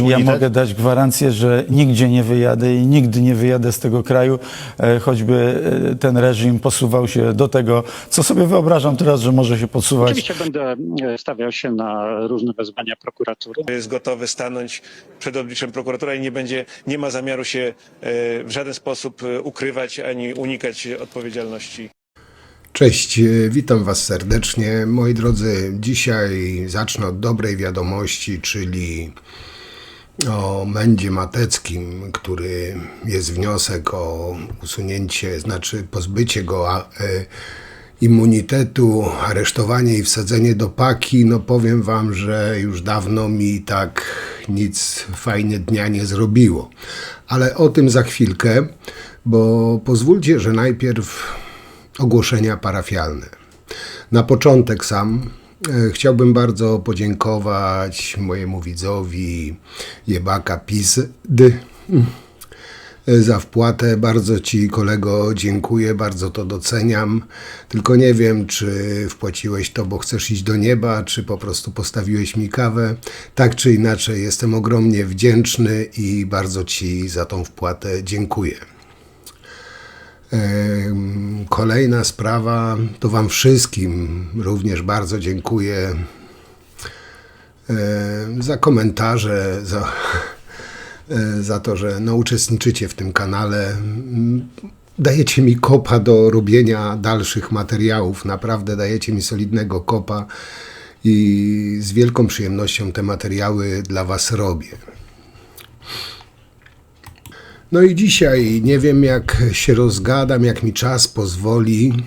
Ja mogę dać gwarancję, że nigdzie nie wyjadę i nigdy nie wyjadę z tego kraju, choćby ten reżim posuwał się do tego, co sobie wyobrażam teraz, że może się posuwać. Oczywiście będę stawiał się na różne wezwania prokuratury. Jest gotowy stanąć przed obliczem prokuratora i nie ma zamiaru się w żaden sposób ukrywać ani unikać odpowiedzialności. Cześć, witam Was serdecznie. Moi drodzy, dzisiaj zacznę od dobrej wiadomości, czyli o Mendzie Mateckim, który jest wniosek o usunięcie, znaczy pozbycie go immunitetu, aresztowanie i wsadzenie do paki. No powiem Wam, że już dawno mi tak nic fajnie dnia nie zrobiło. Ale o tym za chwilkę, bo pozwólcie, że najpierw ogłoszenia parafialne. Na początek chciałbym bardzo podziękować mojemu widzowi Jebaka Pizdy za wpłatę. Bardzo Ci, kolego, dziękuję, bardzo to doceniam. Tylko nie wiem, czy wpłaciłeś to, bo chcesz iść do nieba, czy po prostu postawiłeś mi kawę. Tak czy inaczej, jestem ogromnie wdzięczny i bardzo Ci za tą wpłatę dziękuję. Kolejna sprawa, to Wam wszystkim również bardzo dziękuję za komentarze, za to, że uczestniczycie w tym kanale. Dajecie mi kopa do robienia dalszych materiałów, naprawdę dajecie mi solidnego kopa i z wielką przyjemnością te materiały dla Was robię. No i dzisiaj, nie wiem jak się rozgadam, jak mi czas pozwoli,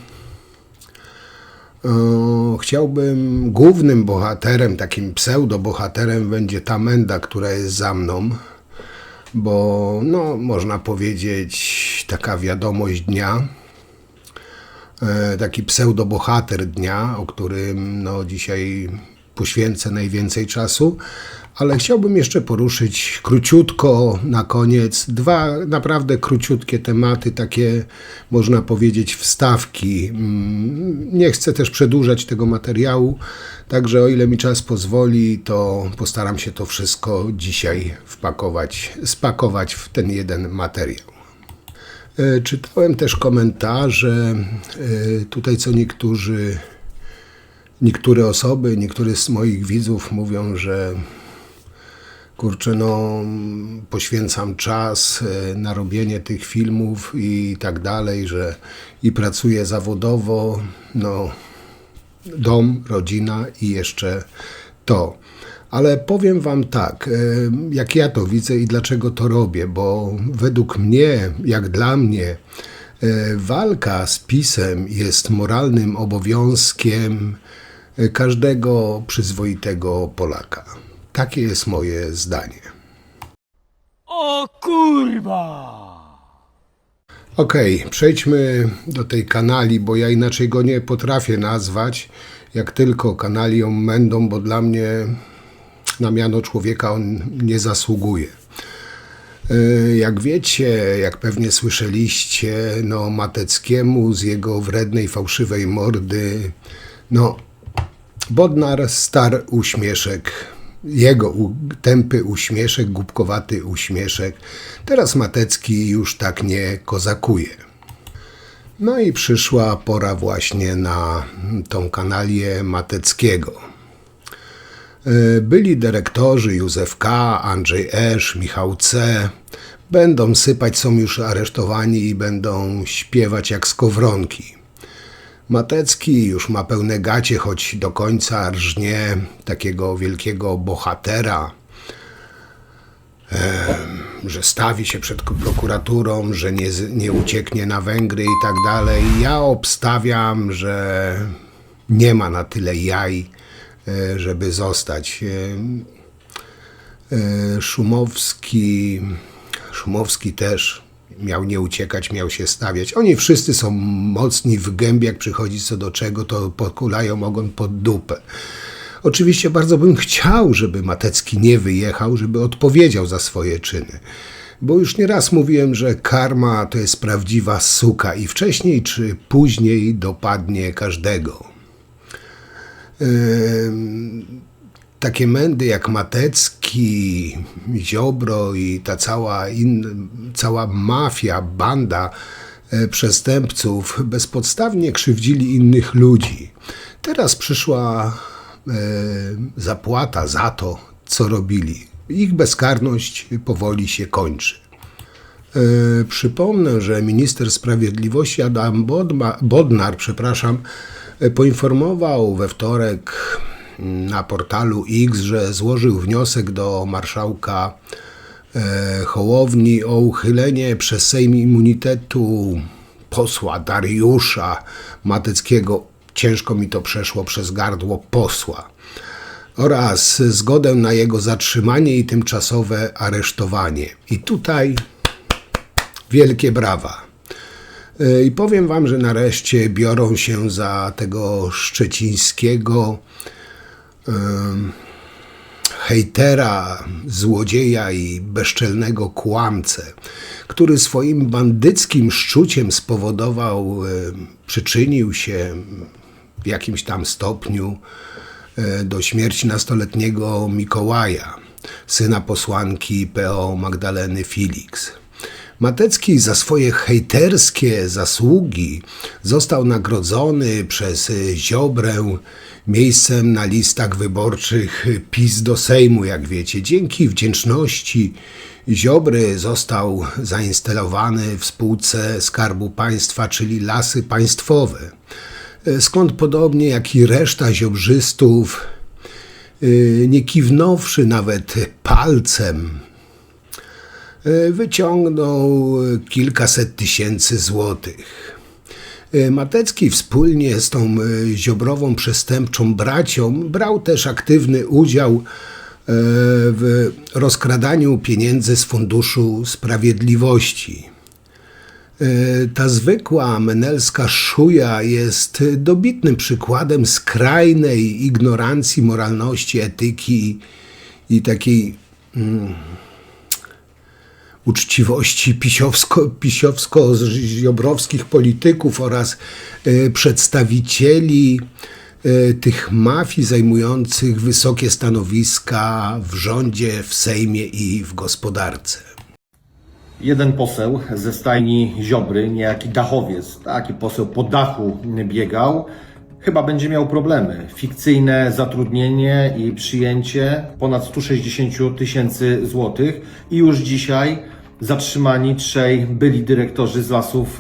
chciałbym, głównym bohaterem, takim pseudobohaterem będzie ta Menda, która jest za mną, bo no, można powiedzieć taka wiadomość dnia, taki pseudobohater dnia, o którym no, dzisiaj poświęcę najwięcej czasu, ale chciałbym jeszcze poruszyć króciutko na koniec dwa naprawdę króciutkie tematy, takie można powiedzieć wstawki. Nie chcę też przedłużać tego materiału, także o ile mi czas pozwoli, to postaram się to wszystko dzisiaj spakować w ten jeden materiał. Czytałem też komentarze, tutaj co niektóre osoby, niektórzy z moich widzów mówią, że kurczę, no poświęcam czas na robienie tych filmów i tak dalej, że i pracuję zawodowo, no dom, rodzina i jeszcze to. Ale powiem Wam tak, jak ja to widzę i dlaczego to robię, bo według mnie, jak dla mnie, walka z PiS-em jest moralnym obowiązkiem każdego przyzwoitego Polaka. Takie jest moje zdanie. O kurwa! Okej, przejdźmy do tej kanali, bo ja inaczej go nie potrafię nazwać, jak tylko kanalią Mendą, bo dla mnie na miano człowieka on nie zasługuje. Jak wiecie, jak pewnie słyszeliście, no Mateckiemu z jego wrednej, fałszywej mordy, no Bodnar star uśmieszek, jego tępy uśmieszek, głupkowaty uśmieszek. Teraz Matecki już tak nie kozakuje. No i przyszła pora właśnie na tą kanalię Mateckiego. Byli dyrektorzy Józef K., Andrzej Esz, Michał C. będą sypać, są już aresztowani i będą śpiewać jak skowronki. Matecki już ma pełne gacie, choć do końca rżnie takiego wielkiego bohatera, że stawi się przed prokuraturą, że nie ucieknie na Węgry i tak dalej. Ja obstawiam, że nie ma na tyle jaj, żeby zostać. Szumowski też miał nie uciekać, miał się stawiać. Oni wszyscy są mocni w gębie, jak przychodzi co do czego, to podkulają ogon pod dupę. Oczywiście bardzo bym chciał, żeby Matecki nie wyjechał, żeby odpowiedział za swoje czyny. Bo już nieraz mówiłem, że karma to jest prawdziwa suka i wcześniej czy później dopadnie każdego. Takie mędy jak Matecki Matecki, Ziobro i ta cała mafia, banda przestępców bezpodstawnie krzywdzili innych ludzi. Teraz przyszła zapłata za to, co robili. Ich bezkarność powoli się kończy. Przypomnę, że minister sprawiedliwości Adam Bodnar, poinformował we wtorek na portalu X, że złożył wniosek do marszałka Hołowni o uchylenie przez Sejm immunitetu posła Dariusza Mateckiego, ciężko mi to przeszło przez gardło, posła, oraz zgodę na jego zatrzymanie i tymczasowe aresztowanie. I tutaj wielkie brawa. I powiem wam, że nareszcie biorą się za tego szczecińskiego hejtera, złodzieja i bezczelnego kłamcę, który swoim bandyckim szczuciem przyczynił się w jakimś tam stopniu do śmierci nastoletniego Mikołaja, syna posłanki PO Magdaleny Felix. Matecki za swoje hejterskie zasługi został nagrodzony przez Ziobrę miejscem na listach wyborczych PiS do Sejmu, jak wiecie. Dzięki wdzięczności Ziobry został zainstalowany w spółce Skarbu Państwa, czyli Lasy Państwowe, skąd podobnie jak i reszta ziobrzystów, nie kiwnąwszy nawet palcem, wyciągnął kilkaset tysięcy złotych. Matecki wspólnie z tą ziobrową przestępczą bracią brał też aktywny udział w rozkradaniu pieniędzy z Funduszu Sprawiedliwości. Ta zwykła menelska szuja jest dobitnym przykładem skrajnej ignorancji moralności, etyki i takiej uczciwości pisowsko-ziobrowskich polityków oraz przedstawicieli tych mafii zajmujących wysokie stanowiska w rządzie, w Sejmie i w gospodarce. Jeden poseł ze stajni Ziobry, niejaki dachowiec, taki poseł po dachu biegał, chyba będzie miał problemy. Fikcyjne zatrudnienie i przyjęcie ponad 160 tysięcy złotych i już dzisiaj zatrzymani 3 byli dyrektorzy z Lasów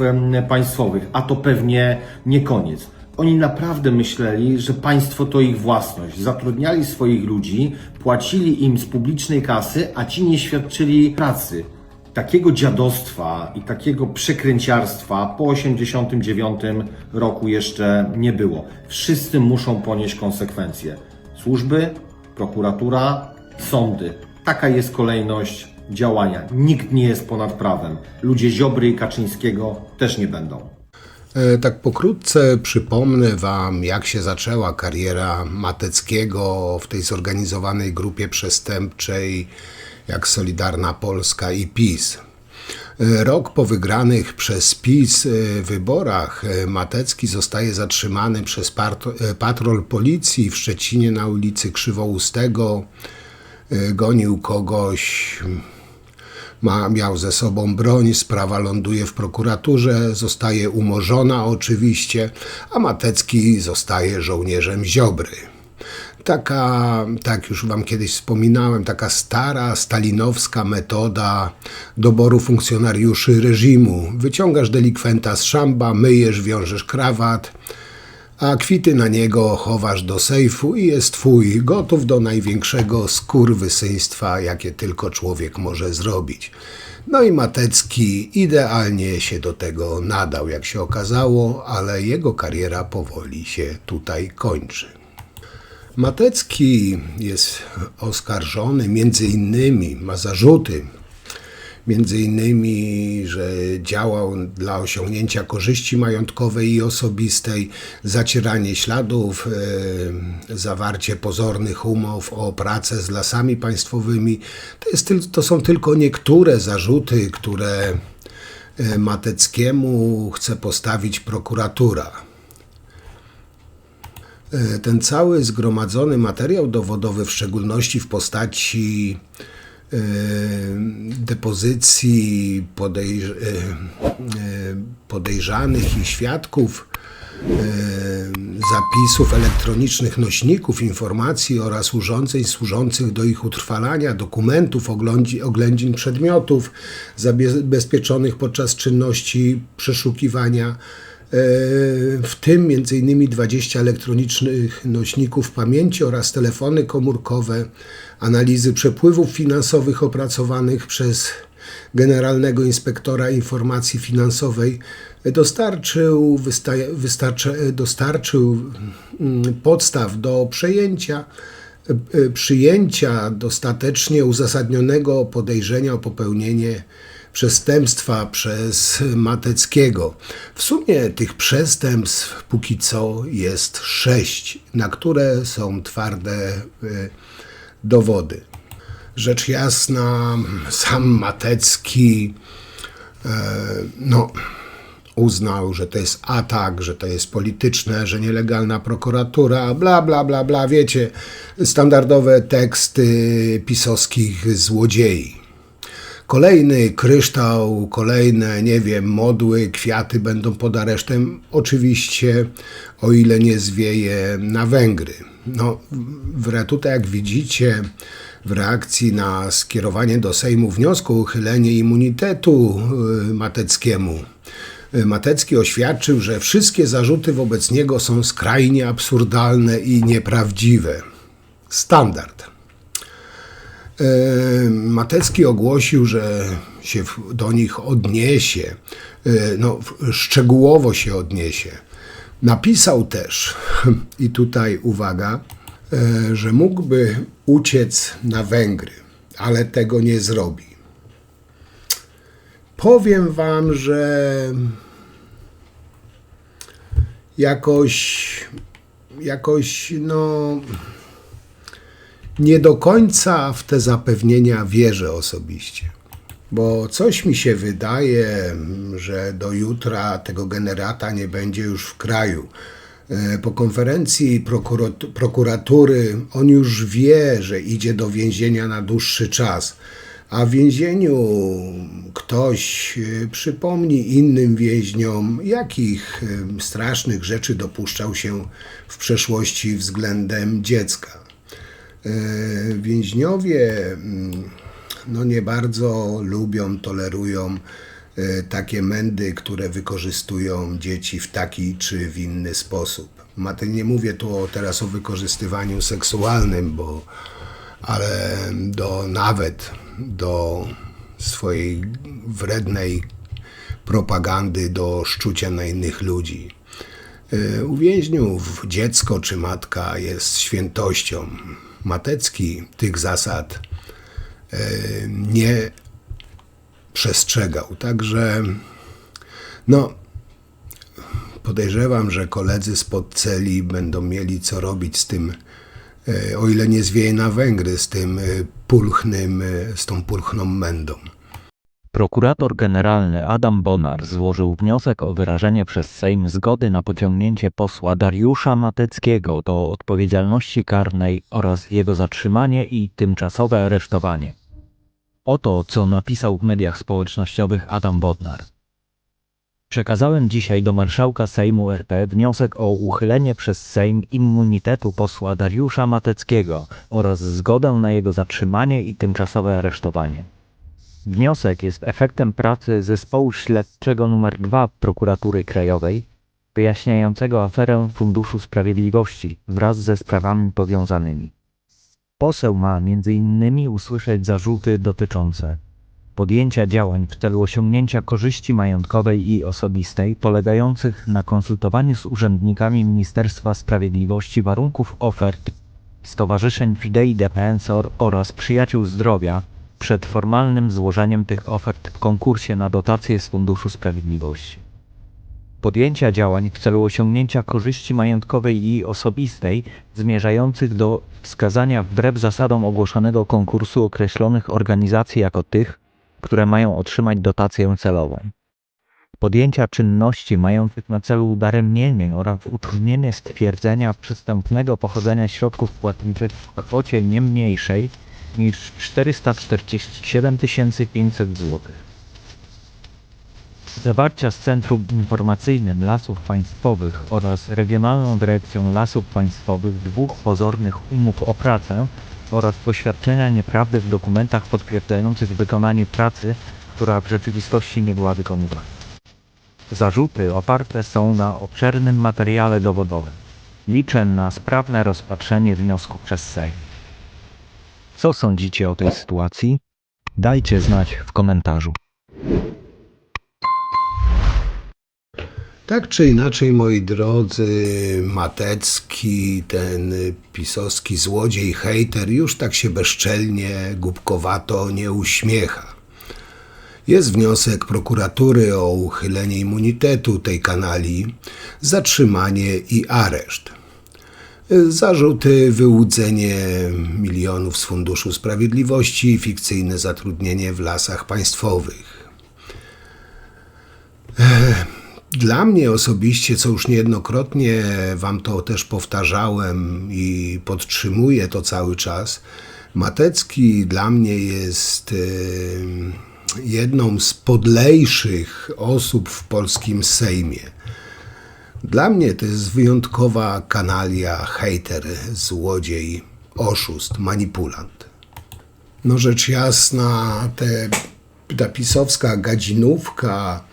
Państwowych, a to pewnie nie koniec. Oni naprawdę myśleli, że państwo to ich własność. Zatrudniali swoich ludzi, płacili im z publicznej kasy, a ci nie świadczyli pracy. Takiego dziadostwa i takiego przekręciarstwa po 1989 roku jeszcze nie było. Wszyscy muszą ponieść konsekwencje. Służby, prokuratura, sądy. Taka jest kolejność działania. Nikt nie jest ponad prawem. Ludzie Ziobry i Kaczyńskiego też nie będą. Tak pokrótce przypomnę wam, jak się zaczęła kariera Mateckiego w tej zorganizowanej grupie przestępczej jak Solidarna Polska i PiS. Rok po wygranych przez PiS wyborach Matecki zostaje zatrzymany przez patrol policji w Szczecinie na ulicy Krzywoustego. Gonił kogoś, miał ze sobą broń, sprawa ląduje w prokuraturze, zostaje umorzona oczywiście, a Matecki zostaje żołnierzem Ziobry. Tak już wam kiedyś wspominałem, taka stara, stalinowska metoda doboru funkcjonariuszy reżimu. Wyciągasz delikwenta z szamba, myjesz, wiążesz krawat, a kwity na niego chowasz do sejfu i jest twój, gotów do największego skurwysyństwa, jakie tylko człowiek może zrobić. No i Matecki idealnie się do tego nadał, jak się okazało, ale jego kariera powoli się tutaj kończy. Matecki jest oskarżony ma zarzuty, między innymi, że działał dla osiągnięcia korzyści majątkowej i osobistej, zacieranie śladów, zawarcie pozornych umów o pracę z Lasami Państwowymi. To są tylko niektóre zarzuty, które Mateckiemu chce postawić prokuratura. Ten cały zgromadzony materiał dowodowy, w szczególności w postaci depozycji podejrzanych i świadków, zapisów elektronicznych nośników informacji oraz urządzeń służących do ich utrwalania, dokumentów, oględzin przedmiotów zabezpieczonych podczas czynności przeszukiwania, w tym m.in. 20 elektronicznych nośników pamięci oraz telefony komórkowe, analizy przepływów finansowych opracowanych przez Generalnego Inspektora Informacji Finansowej, dostarczył podstaw do przyjęcia dostatecznie uzasadnionego podejrzenia o popełnienie przestępstwa przez Mateckiego. W sumie tych przestępstw póki co jest 6, na które są twarde dowody. Rzecz jasna, sam Matecki uznał, że to jest atak, że to jest polityczne, że nielegalna prokuratura, bla, bla, bla, bla. Wiecie, standardowe teksty pisowskich złodziei. Kolejny kryształ, kolejne, nie wiem, modły, kwiaty będą pod aresztem. Oczywiście, o ile nie zwieje na Węgry. Tutaj jak widzicie, w reakcji na skierowanie do Sejmu wniosku o uchylenie immunitetu Mateckiemu, Matecki oświadczył, że wszystkie zarzuty wobec niego są skrajnie absurdalne i nieprawdziwe. Standard. Matecki ogłosił, że się do nich odniesie, szczegółowo się odniesie. Napisał też, i tutaj uwaga, że mógłby uciec na Węgry, ale tego nie zrobi. Powiem wam, że jakoś nie do końca w te zapewnienia wierzę osobiście. Bo coś mi się wydaje, że do jutra tego generata nie będzie już w kraju. Po konferencji prokuratury on już wie, że idzie do więzienia na dłuższy czas, a w więzieniu ktoś przypomni innym więźniom, jakich strasznych rzeczy dopuszczał się w przeszłości względem dziecka. Więźniowie nie bardzo lubią, tolerują takie mędy, które wykorzystują dzieci w taki czy w inny sposób. Nie mówię tu teraz o wykorzystywaniu seksualnym, ale nawet do swojej wrednej propagandy, do szczucia na innych ludzi. U więźniów dziecko czy matka jest świętością. Matecki tych zasad nie przestrzegał. Także podejrzewam, że koledzy spod celi będą mieli co robić z tym, o ile nie zwieje na Węgry, z tą pulchną mędą. Prokurator generalny Adam Bodnar złożył wniosek o wyrażenie przez Sejm zgody na pociągnięcie posła Dariusza Mateckiego do odpowiedzialności karnej oraz jego zatrzymanie i tymczasowe aresztowanie. Oto, co napisał w mediach społecznościowych Adam Bodnar. Przekazałem dzisiaj do marszałka Sejmu RP wniosek o uchylenie przez Sejm immunitetu posła Dariusza Mateckiego oraz zgodę na jego zatrzymanie i tymczasowe aresztowanie. Wniosek jest efektem pracy zespołu śledczego nr 2 Prokuratury Krajowej, wyjaśniającego aferę Funduszu Sprawiedliwości wraz ze sprawami powiązanymi. Poseł ma m.in. usłyszeć zarzuty dotyczące podjęcia działań w celu osiągnięcia korzyści majątkowej i osobistej polegających na konsultowaniu z urzędnikami Ministerstwa Sprawiedliwości warunków ofert stowarzyszeń Fidei Defensor oraz Przyjaciół Zdrowia przed formalnym złożeniem tych ofert w konkursie na dotacje z Funduszu Sprawiedliwości. Podjęcia działań w celu osiągnięcia korzyści majątkowej i osobistej zmierzających do wskazania wbrew zasadom ogłoszonego konkursu określonych organizacji jako tych, które mają otrzymać dotację celową. podjęcia czynności mających na celu udaremnienie oraz utrudnienie stwierdzenia przystępnego pochodzenia środków płatniczych w kwocie nie mniejszej niż 447 500 zł. Zawarcia z Centrum Informacyjnym Lasów Państwowych oraz Regionalną Dyrekcją Lasów Państwowych dwóch pozornych umów o pracę oraz poświadczenia nieprawdy w dokumentach potwierdzających wykonanie pracy, która w rzeczywistości nie była wykonywana. Zarzuty oparte są na obszernym materiale dowodowym. Liczę na sprawne rozpatrzenie wniosku przez Sejm. Co sądzicie o tej sytuacji? Dajcie znać w komentarzu. Tak czy inaczej, moi drodzy, Matecki, ten pisowski złodziej, hejter, już tak się bezczelnie, głupkowato nie uśmiecha. Jest wniosek prokuratury o uchylenie immunitetu tej kanali, zatrzymanie i areszt. Zarzuty: wyłudzenie milionów z Funduszu Sprawiedliwości i fikcyjne zatrudnienie w Lasach Państwowych. Dla mnie osobiście, co już niejednokrotnie wam to też powtarzałem i podtrzymuję to cały czas, Matecki dla mnie jest jedną z podlejszych osób w polskim Sejmie. Dla mnie to jest wyjątkowa kanalia, hejter, złodziej, oszust, manipulant. No rzecz jasna, ta pisowska gadzinówka,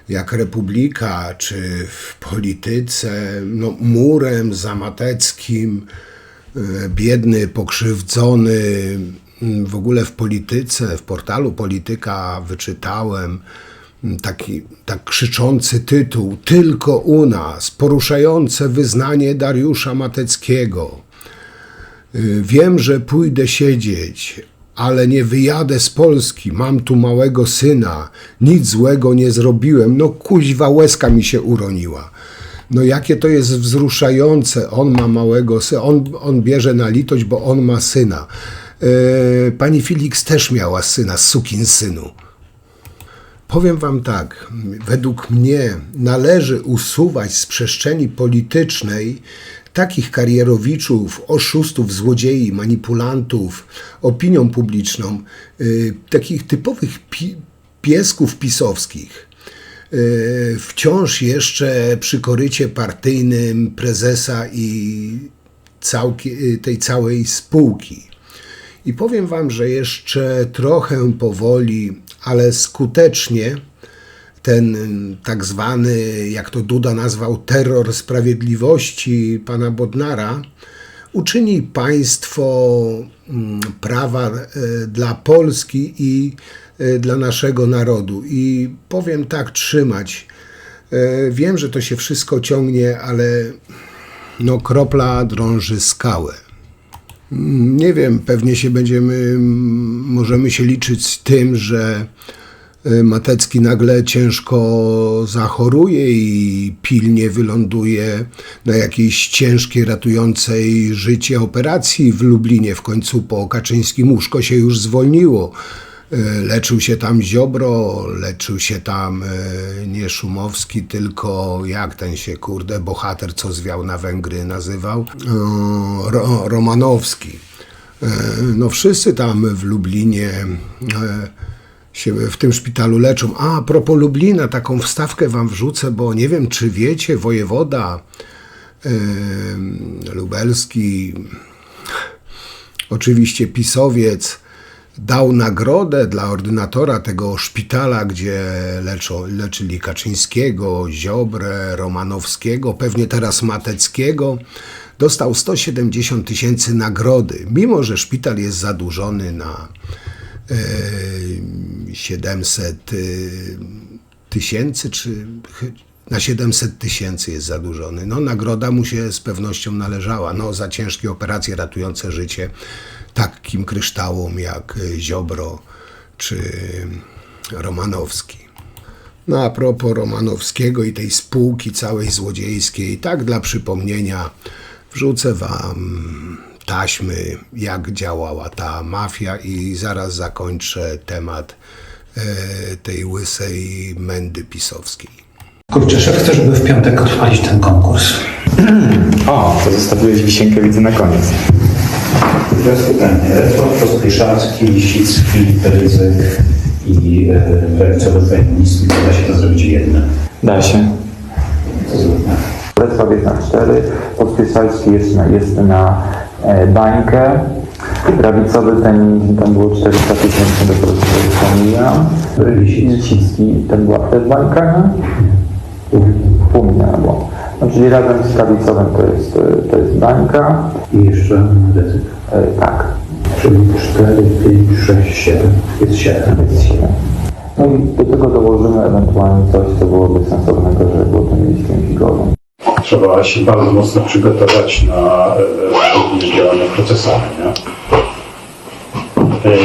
jak Republika, czy w polityce, no murem za Mateckim, biedny, pokrzywdzony. W ogóle w polityce, w portalu Polityka wyczytałem tak krzyczący tytuł: tylko u nas, poruszające wyznanie Dariusza Mateckiego. Wiem, że pójdę siedzieć, ale nie wyjadę z Polski, mam tu małego syna, nic złego nie zrobiłem. No kuźwa, łezka mi się uroniła. No jakie to jest wzruszające, on ma małego syna, on bierze na litość, bo on ma syna. Pani Felix też miała syna, sukinsynu. Powiem wam tak, według mnie należy usuwać z przestrzeni politycznej takich karierowiczów, oszustów, złodziei, manipulantów, opinią publiczną, takich typowych piesków pisowskich, wciąż jeszcze przy korycie partyjnym prezesa i tej całej spółki. I powiem wam, że jeszcze trochę powoli, ale skutecznie ten tak zwany, jak to Duda nazwał, terror sprawiedliwości pana Bodnara uczyni państwo prawa dla Polski i dla naszego narodu. I powiem tak, trzymać. Wiem, że to się wszystko ciągnie, ale no kropla drąży skałę. Nie wiem, pewnie możemy się liczyć z tym, że Matecki nagle ciężko zachoruje i pilnie wyląduje na jakiejś ciężkiej, ratującej życie operacji w Lublinie. W końcu po Kaczyńskim łóżko się już zwolniło. Leczył się tam Ziobro, leczył się tam nie Szumowski, tylko jak ten się, bohater, co zwiał na Węgry, nazywał? Romanowski. No wszyscy tam w Lublinie się w tym szpitalu leczą. A propos Lublina, taką wstawkę wam wrzucę, bo nie wiem, czy wiecie, wojewoda lubelski, oczywiście pisowiec, dał nagrodę dla ordynatora tego szpitala, gdzie leczyli Kaczyńskiego, Ziobrę, Romanowskiego, pewnie teraz Mateckiego. Dostał 170 000 nagrody, mimo że szpital jest zadłużony na 700 000, czy na 700 000 jest zadłużony. No nagroda mu się z pewnością należała. No za ciężkie operacje ratujące życie takim kryształom jak Ziobro czy Romanowski. No a propos Romanowskiego i tej spółki całej złodziejskiej, tak dla przypomnienia wrzucę wam taśmy, jak działała ta mafia i zaraz zakończę temat tej łysej mędy pisowskiej. Kurczę, szef chce, żeby w piątek odpalić ten konkurs. O, to zostawiłeś wisienkę, widzę, na koniec. Teraz pytanie. Rektor Pospieszalski, Lisicki, Rydzyk i lewicowy feminizm. Da się to zrobić jednym. Da się. Co zróbmy? Wrocław jest na 4, Podpieszalski jest na bańkę. Prawicowy ten było 400 000, dopiero sobie wspomniałem. Lisicki, ten była też bańka, nie? Pół miliona było. No, czyli razem z prawicowym to jest bańka. I jeszcze Rydzyk. Tak. Czyli 4, 5, 6, 7. Jest 7. No i do tego dołożymy ewentualnie coś, co byłoby sensownego, żeby było tym miejskiem figowym. Trzeba się bardzo mocno przygotować na działania procesowe. Nie?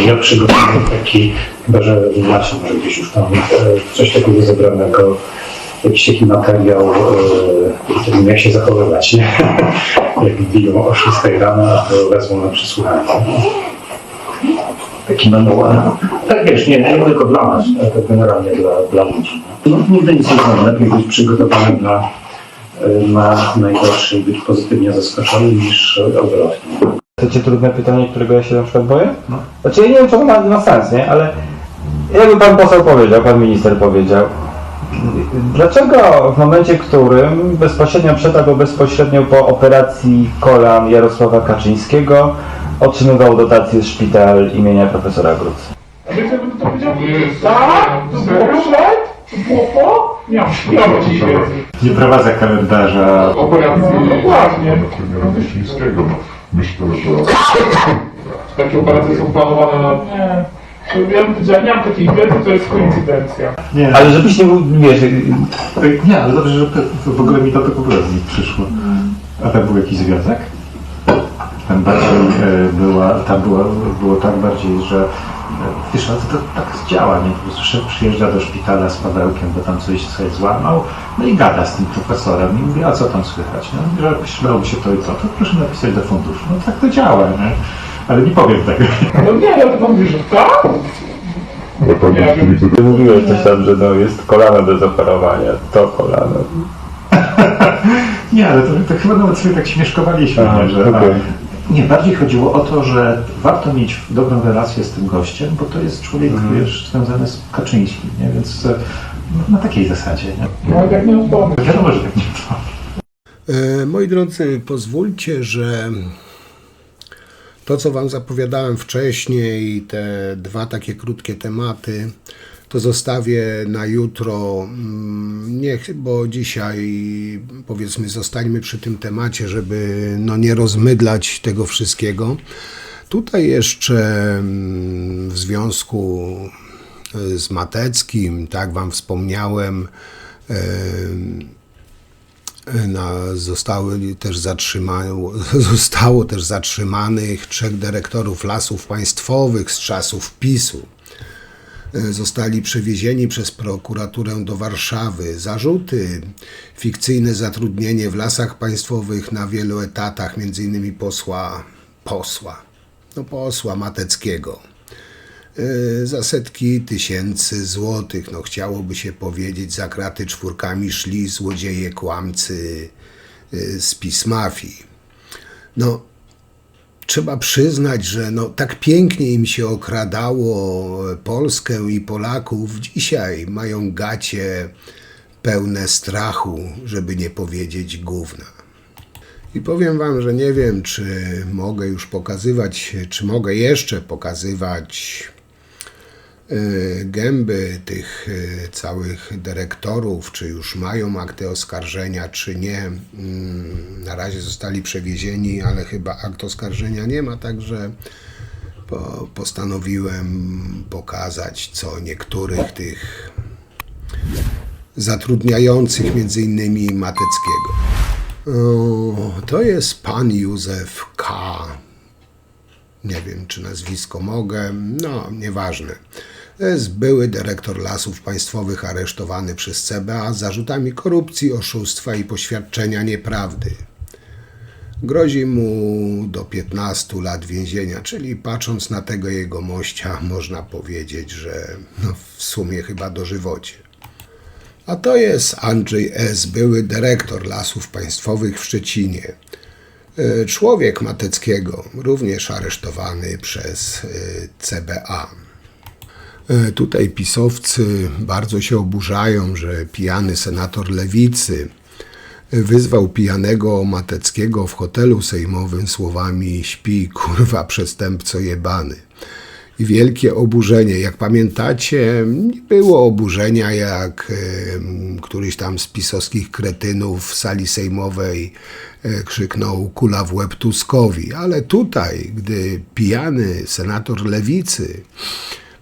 Ja przygotowałem taki, chyba że macie może gdzieś już tam coś takiego zebranego, jakiś taki materiał, jak się zachowywać, nie? Jak biją o 6 rano, a to wezmą na przesłuchanie. Taki manual. Tak wiesz, nie tylko dla nas, ale to generalnie dla ludzi. No, nigdy nic nie znam, lepiej być przygotowany na najgorsze i być pozytywnie zaskoczony niż odwrotnie. To trudne pytanie, którego ja się na przykład boję? No. Znaczy ja nie wiem, czy ono ma sens, nie? Ale jakby pan poseł powiedział, pan minister powiedział, dlaczego w momencie, w którym bezpośrednio przed albo bezpośrednio po operacji kolan Jarosława Kaczyńskiego otrzymywał dotację z szpital imienia profesora Gruc? A wiecie, jakby to powiedział? Tak? To było przed? To było po? Nie mam ci wiedzy. Nie prowadza kalendarza. Operacji. No dokładnie. Chińskiego. Myślę, że takie operacje są planowane na... Nie. Ja bym powiedział, nie mam takiej wiedzy, to jest koincydencja. Nie, Ale żebyś nie był, wiesz... nie, ale dobrze, że w ogóle mi to tak w przyszło. A tam był jakiś związek? Tam bardziej było tak bardziej, że wiesz, ale to tak działa, nie? Po prostu szef przyjeżdża do szpitala z Pawełkiem, bo tam coś sobie złamał, no i gada z tym profesorem i mówi, a co tam słychać? No, mówi, że przydałoby się to i to proszę napisać do funduszu. No tak to działa, nie? Ale nie powiem tego. No nie, ale to mówisz, że tak? Nie wiem. Ty mówiłeś coś tam, że no jest kolano do zoperowania, to kolano. Nie, ale to chyba nawet sobie tak śmieszkowaliśmy, nie, że... Okay. Nie, bardziej chodziło o to, że warto mieć dobrą relację z tym gościem, bo to jest człowiek, wiesz, związany z Kaczyńskim, nie? Więc na takiej zasadzie, nie? No tak nie odpowiem. Wiadomo, że tak nie odpowiem. Moi drodzy, pozwólcie, że to, co wam zapowiadałem wcześniej, te dwa takie krótkie tematy, to zostawię na jutro. Niech, bo dzisiaj, powiedzmy, zostańmy przy tym temacie, żeby no, nie rozmydlać tego wszystkiego. Tutaj jeszcze w związku z Mateckim, tak wam wspomniałem, zostało też zatrzymanych 3 dyrektorów Lasów Państwowych z czasów PiS-u. Zostali przewiezieni przez prokuraturę do Warszawy. Zarzuty: fikcyjne zatrudnienie w Lasach Państwowych na wielu etatach, m.in. posła Mateckiego. Za setki tysięcy złotych, no chciałoby się powiedzieć, za kraty 4 szli złodzieje, kłamcy z PiS mafii. No, trzeba przyznać, że no, tak pięknie im się okradało Polskę i Polaków, dzisiaj mają gacie pełne strachu, żeby nie powiedzieć gówna. I powiem wam, że nie wiem, czy mogę już pokazywać, czy mogę jeszcze pokazywać gęby tych całych dyrektorów, czy już mają akty oskarżenia, czy nie. Na razie zostali przewiezieni, ale chyba akt oskarżenia nie ma, także postanowiłem pokazać, co niektórych tych zatrudniających, między innymi Mateckiego. To jest pan Józef K. Nie wiem, czy nazwisko mogę, no nieważne. To jest były dyrektor Lasów Państwowych aresztowany przez CBA z zarzutami korupcji, oszustwa i poświadczenia nieprawdy. Grozi mu do 15 lat więzienia, czyli patrząc na tego jego mościa, można powiedzieć, że no, w sumie chyba dożywocie. A to jest Andrzej S., były dyrektor Lasów Państwowych w Szczecinie. Człowiek Mateckiego, również aresztowany przez CBA. Tutaj pisowcy bardzo się oburzają, że pijany senator Lewicy wyzwał pijanego Mateckiego w hotelu sejmowym słowami: śpi, kurwa, przestępco jebany. I wielkie oburzenie. Jak pamiętacie, nie było oburzenia, jak któryś tam z pisowskich kretynów w sali sejmowej krzyknął kula w łeb Tuskowi. Ale tutaj, gdy pijany senator Lewicy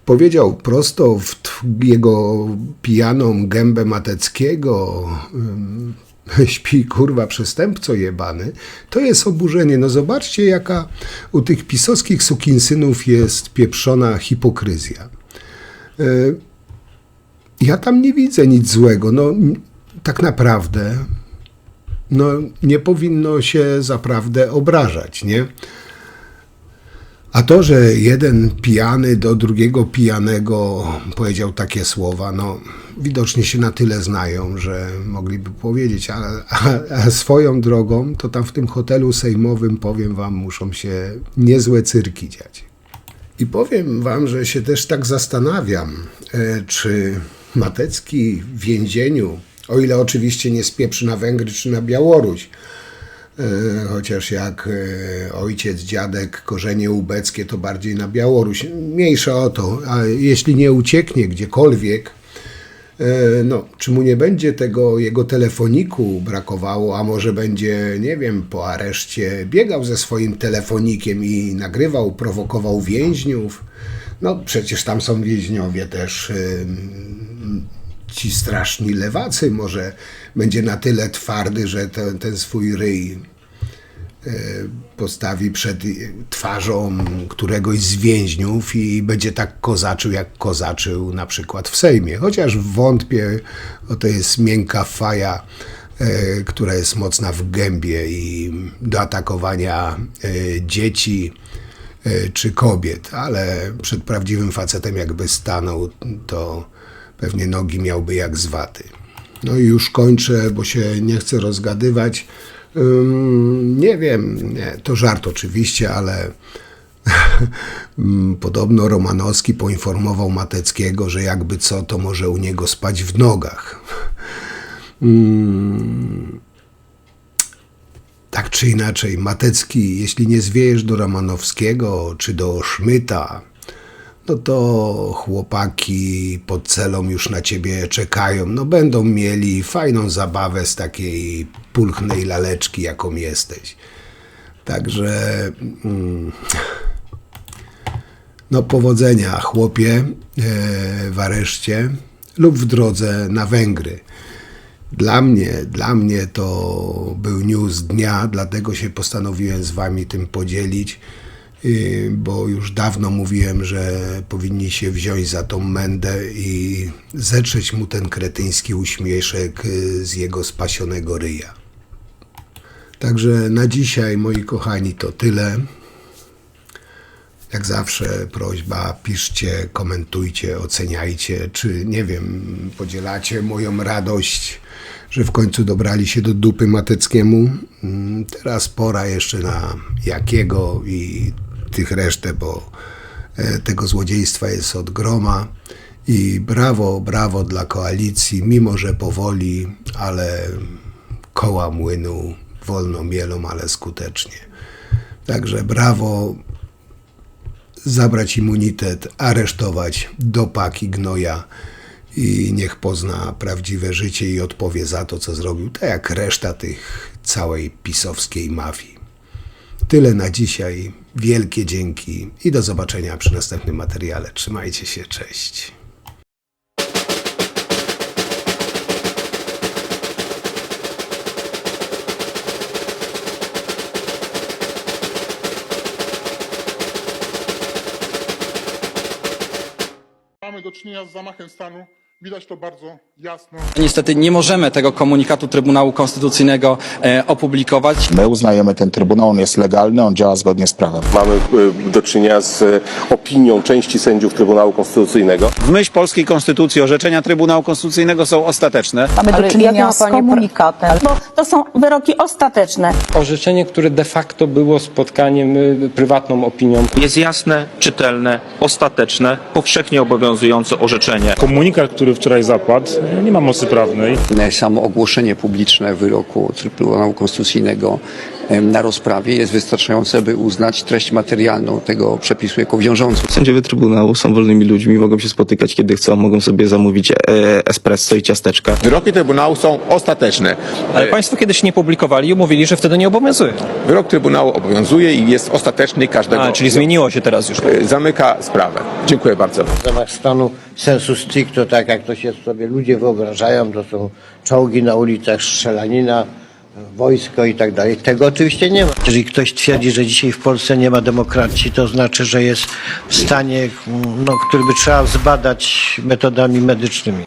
powiedział prosto w jego pijaną gębę Mateckiego: śpi, kurwa, przestępco jebany, to jest oburzenie. No zobaczcie, jaka u tych pisowskich sukinsynów jest pieprzona hipokryzja. Ja tam nie widzę nic złego. No tak naprawdę no, nie powinno się zaprawdę obrażać, nie? A to, że jeden pijany do drugiego pijanego powiedział takie słowa, no widocznie się na tyle znają, że mogliby powiedzieć, a swoją drogą to tam w tym hotelu sejmowym, powiem wam, muszą się niezłe cyrki dziać. I powiem wam, że się też tak zastanawiam, czy Matecki w więzieniu, o ile oczywiście nie spieprzy na Węgry czy na Białoruś, chociaż jak ojciec, dziadek, korzenie ubeckie, to bardziej na Białoruś. Mniejsza o to, a jeśli nie ucieknie gdziekolwiek, no, czy mu nie będzie tego jego telefoniku brakowało, a może będzie, nie wiem, po areszcie biegał ze swoim telefonikiem i nagrywał, prowokował więźniów. No przecież tam są więźniowie też, ci straszni lewacy, może będzie na tyle twardy, że ten swój ryj postawi przed twarzą któregoś z więźniów i będzie tak kozaczył, jak kozaczył na przykład w Sejmie. Chociaż wątpię, bo to jest miękka faja, która jest mocna w gębie i do atakowania dzieci czy kobiet, ale przed prawdziwym facetem jakby stanął, to pewnie nogi miałby jak z waty. No i już kończę, bo się nie chcę rozgadywać. Nie wiem, to żart oczywiście, ale podobno Romanowski poinformował Mateckiego, że jakby co, to może u niego spać w nogach. Tak czy inaczej, Matecki, jeśli nie zwiejesz do Romanowskiego czy do Szmyta, no to chłopaki pod celą już na ciebie czekają. No będą mieli fajną zabawę z takiej pulchnej laleczki, jaką jesteś. Także no powodzenia, chłopie, w areszcie lub w drodze na Węgry. Dla mnie to był news dnia, dlatego się postanowiłem z wami tym podzielić, bo już dawno mówiłem, że powinni się wziąć za tą mędę i zetrzeć mu ten kretyński uśmieszek z jego spasionego ryja. Także na dzisiaj, moi kochani, to tyle. Jak zawsze prośba, piszcie, komentujcie, oceniajcie, czy nie wiem, podzielacie moją radość, że w końcu dobrali się do dupy Mateckiemu. Teraz pora jeszcze na Jakiego i tych resztę, bo tego złodziejstwa jest od groma. I brawo, brawo dla koalicji, mimo że powoli, ale koła młynu wolno mielą, ale skutecznie. Także brawo, zabrać immunitet, aresztować do paki gnoja i niech pozna prawdziwe życie i odpowie za to, co zrobił, tak jak reszta tych całej pisowskiej mafii. Tyle na dzisiaj, wielkie dzięki i do zobaczenia przy następnym materiale. Trzymajcie się, cześć. Mamy do czynienia z zamachem stanu Widać to bardzo jasno. Niestety nie możemy tego komunikatu Trybunału Konstytucyjnego opublikować. My uznajemy ten Trybunał, on jest legalny, on działa zgodnie z prawem. Mamy do czynienia z opinią części sędziów Trybunału Konstytucyjnego. W myśl polskiej konstytucji orzeczenia Trybunału Konstytucyjnego są ostateczne. Mamy do czynienia z komunikatem, bo to są wyroki ostateczne. Orzeczenie, które de facto było spotkaniem, prywatną opinią. Jest jasne, czytelne, ostateczne, powszechnie obowiązujące orzeczenie. Komunikat, który wczoraj zapadł, nie ma mocy prawnej. Samo ogłoszenie publiczne wyroku Trybunału Konstytucyjnego na rozprawie jest wystarczające, by uznać treść materialną tego przepisu jako wiążącą. Sędziowie Trybunału są wolnymi ludźmi, mogą się spotykać kiedy chcą, mogą sobie zamówić espresso i ciasteczka. Wyroki Trybunału są ostateczne. Ale państwo kiedyś nie publikowali i mówili, że wtedy nie obowiązuje. Wyrok Trybunału obowiązuje i jest ostateczny każdego. Czyli zmieniło się teraz już. Zamyka sprawę. Dziękuję bardzo. W ramach stanu sensu stricto, tak jak to się sobie ludzie wyobrażają, to są czołgi na ulicach, strzelanina, wojsko i tak dalej. Tego oczywiście nie ma. Jeżeli ktoś twierdzi, że dzisiaj w Polsce nie ma demokracji, to znaczy, że jest w stanie, który by trzeba zbadać metodami medycznymi.